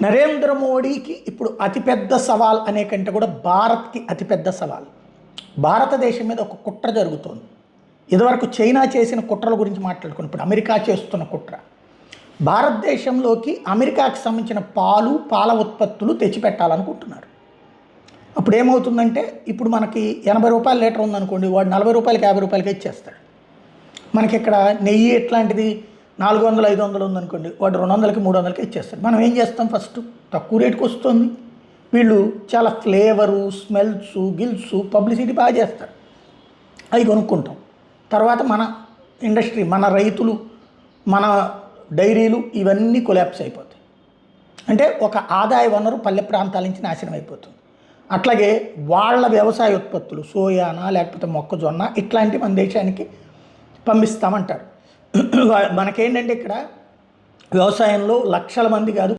నరేంద్ర మోడీకి ఇప్పుడు అతిపెద్ద సవాల్ అనే కంటే కూడా భారత్కి అతిపెద్ద సవాల్. భారతదేశం మీద ఒక కుట్ర జరుగుతోంది. ఇదివరకు చైనా చేసిన కుట్రల గురించి మాట్లాడుకుని ఇప్పుడు అమెరికా చేస్తున్న కుట్ర. భారతదేశంలోకి అమెరికాకి సంబంధించిన పాల ఉత్పత్తులు తెచ్చిపెట్టాలనుకుంటున్నారు. అప్పుడు ఏమవుతుందంటే, ఇప్పుడు మనకి 80 రూపాయల లీటర్ ఉందనుకోండి, వాడు 40 రూపాయలకి 50 రూపాయలకి ఇచ్చేస్తాడు. మనకి ఇక్కడ నెయ్యి ఎట్లాంటిది 400 500 ఉందనుకోండి, వాడు 200కి 300కి ఇచ్చేస్తాడు. మనం ఏం చేస్తాం, ఫస్ట్ తక్కువ రేటుకి వస్తుంది, వీళ్ళు చాలా ఫ్లేవరు, స్మెల్స్, గిల్స్, పబ్లిసిటీ బాగా చేస్తారు, అవి కొనుక్కుంటాం. తర్వాత మన ఇండస్ట్రీ, మన రైతులు, మన డైరీలు ఇవన్నీ కొలాప్స్ అయిపోతాయి. అంటే ఒక ఆదాయ వనరు పల్లె ప్రాంతాల నుంచి నాశనం అయిపోతుంది. అట్లాగే వాళ్ళ వ్యవసాయ ఉత్పత్తులు, సోయానా లేకపోతే మొక్కజొన్న ఇట్లాంటివి మన దేశానికి పంపిస్తామంటారు. మనకేంటంటే ఇక్కడ వ్యవసాయంలో లక్షల మంది కాదు